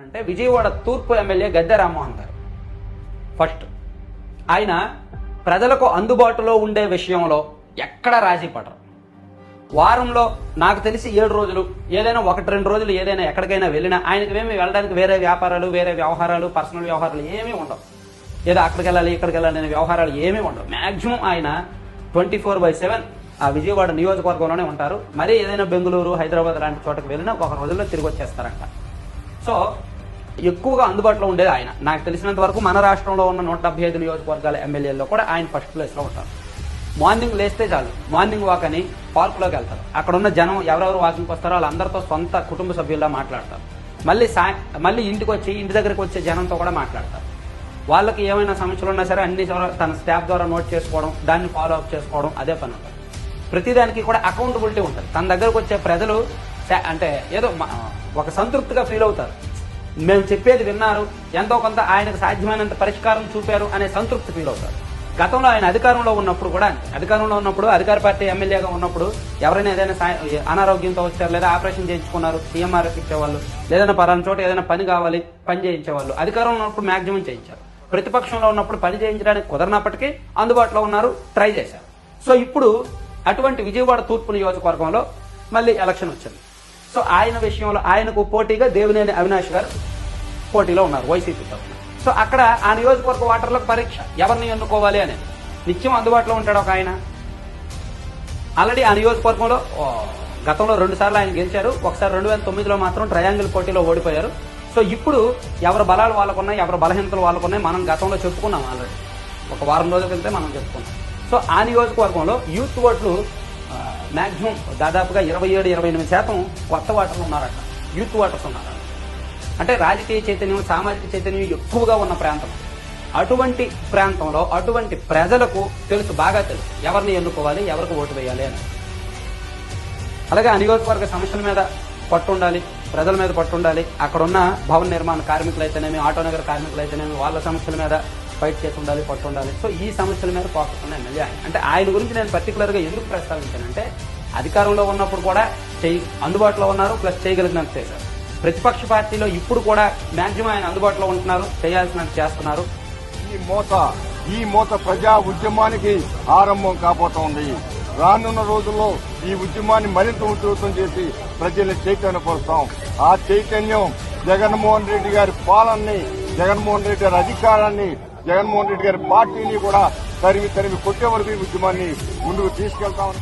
అంటే విజయవాడ తూర్పు ఎమ్మెల్యే గద్దె రామ్మోహన్ గారు. ఫస్ట్ ఆయన ప్రజలకు అందుబాటులో ఉండే విషయంలో ఎక్కడ రాజీ పడరు. వారంలో నాకు తెలిసి 7 రోజులు ఏదైనా 1-2 రోజులు ఏదైనా ఎక్కడికైనా వెళ్ళినా ఆయనకి ఏమి వెళ్ళడానికి వేరే వ్యాపారాలు, వేరే వ్యవహారాలు, పర్సనల్ వ్యవహారాలు ఏమీ ఉండవు. ఏదో అక్కడికి వెళ్ళాలి ఇక్కడికి వెళ్ళాలి అనే వ్యవహారాలు ఏమీ ఉండవు. మ్యాక్సిమం ఆయన 24/7 ఆ విజయవాడ నియోజకవర్గంలోనే ఉంటారు. మరీ ఏదైనా బెంగళూరు, హైదరాబాద్ లాంటి చోటకి వెళ్ళినా 1 రోజుల్లో తిరిగి వచ్చేస్తారంట. సో ఎక్కువగా అందుబాటులో ఉండేది ఆయన. నాకు తెలిసినంత వరకు మన రాష్ట్రంలో ఉన్న 175 నియోజకవర్గాల ఎమ్మెల్యేల్లో కూడా ఆయన ఫస్ట్ ప్లేస్లో ఉంటారు. మార్నింగ్ లేస్తే చాలు, మార్నింగ్ వాక్ అని పార్కులోకి వెళ్తారు. అక్కడ ఉన్న జనం ఎవరెవరు వాకింగ్కి వస్తారో వాళ్ళందరితో సొంత కుటుంబ సభ్యుల్లా మాట్లాడతారు. మళ్ళీ ఇంటి దగ్గరికి వచ్చే జనంతో కూడా మాట్లాడతారు. వాళ్ళకి ఏమైనా సమస్యలు ఉన్నా సరే అన్ని తన స్టాఫ్ ద్వారా నోట్ చేసుకోవడం, దాన్ని ఫాలో అప్ చేసుకోవడం, అదే పని ఉంటుంది. ప్రతిదానికి కూడా అకౌంటబిలిటీ ఉంటుంది. తన దగ్గరకు వచ్చే ప్రజలు అంటే ఏదో ఒక సంతృప్తిగా ఫీల్ అవుతారు. మేము చెప్పేది విన్నారు, ఎంతో కొంత ఆయనకు సాధ్యమైనంత పరిష్కారం చూపారు అనే సంతృప్తి ఫీల్ అవుతారు. గతంలో ఆయన అధికారంలో ఉన్నప్పుడు కూడా అధికార పార్టీ ఎమ్మెల్యేగా ఉన్నప్పుడు ఎవరైనా ఏదైనా అనారోగ్యంతో వచ్చారు, లేదా ఆపరేషన్ చేయించుకున్నారు, సీఎంఆర్ ఇచ్చేవాళ్ళు, లేదన్నా పలానా చోట ఏదైనా పని కావాలి పని చేయించేవాళ్ళు. అధికారంలో ఉన్నప్పుడు మాక్సిమం చేయించారు. ప్రతిపక్షంలో ఉన్నప్పుడు పని చేయించడానికి కుదరనప్పటికీ అందుబాటులో ఉన్నారు, ట్రై చేశారు. సో ఇప్పుడు అటువంటి విజయవాడ తూర్పు నియోజకవర్గంలో మళ్ళీ ఎలక్షన్ వచ్చింది. సో ఆయన విషయంలో ఆయనకు పోటీగా దేవినేని అవినాష్ గారు పోటీలో ఉన్నారు వైసీపీ తరఫున. సో అక్కడ ఆ నియోజకవర్గ ఓటర్లకు పరీక్ష, ఎవరిని ఎన్నుకోవాలి అనేది. నిత్యం అందుబాటులో ఉంటాడు ఒక ఆయన. ఆల్రెడీ ఆ నియోజకవర్గంలో గతంలో 2 సార్లు ఆయన గెలిచారు. ఒకసారి 2009లో మాత్రం ట్రయాంగిల్ పోటీలో ఓడిపోయారు. సో ఇప్పుడు ఎవరి బలాలు వాళ్ళకున్నాయి, ఎవరి బలహీనతలు వాళ్ళకున్నాయి మనం గతంలో చెప్పుకున్నాం. ఆల్రెడీ ఒక వారం రోజుల క్రితం మనం చెప్పుకున్నాం. సో ఆ నియోజకవర్గంలో యూత్ ఓట్లు మ్యాక్సిమం దాదాపుగా 27-28% కొత్త ఓటర్లు ఉన్నారట, యూత్ ఓటర్స్ ఉన్నారట. అంటే రాజకీయ చైతన్యం, సామాజిక చైతన్యం ఎక్కువగా ఉన్న ప్రాంతం. అటువంటి ప్రాంతంలో అటువంటి ప్రజలకు బాగా తెలుసు ఎవరిని ఎన్నుకోవాలి, ఎవరికి ఓటు వేయాలి అని. అలాగే ఆ నియోజకవర్గ సమస్యల మీద పట్టుండాలి, ప్రజల మీద పట్టుండాలి. అక్కడున్న భవన నిర్మాణ కార్మికులైతేనేమి, ఆటోనగర్ కార్మికులైతేనేమి వాళ్ళ సమస్యల మీద ఫైట్ చేసి ఉండాలి, పట్టుండాలి. సో ఈ సమస్యల మీద ఫోకస్ ఉన్న ఎమ్మెల్యే ఆయన. అంటే ఆయన గురించి నేను పర్టికులర్గా ఎందుకు ప్రస్తావించానంటే అధికారంలో ఉన్నప్పుడు కూడా అందుబాటులో ఉన్నారు, ప్లస్ చేయగలిగినంత చేశారు. ప్రతిపక్ష పార్టీలో ఇప్పుడు కూడా మ్యాక్సిమం ఆయన అందుబాటులో ఉంటున్నారు, చేయాల్సినంత చేస్తున్నారు. ఈ మూత ప్రజా ఉద్యమానికి ఆరంభం కాబోతోంది. రానున్న రోజుల్లో ఈ ఉద్యమాన్ని మరింత ఉధృతం చేసి ప్రజల్ని చైతన్యపరుస్తాం. ఆ చైతన్యం జగన్మోహన్ రెడ్డి గారి పాలనని, జగన్మోహన్ రెడ్డి గారి అధికారాన్ని, జగన్మోహన్ రెడ్డి గారి పార్టీని కూడా తరిమి కొట్టే వరకు ఈ ఉద్యమాన్ని ముందుకు తీసుకెళ్తామని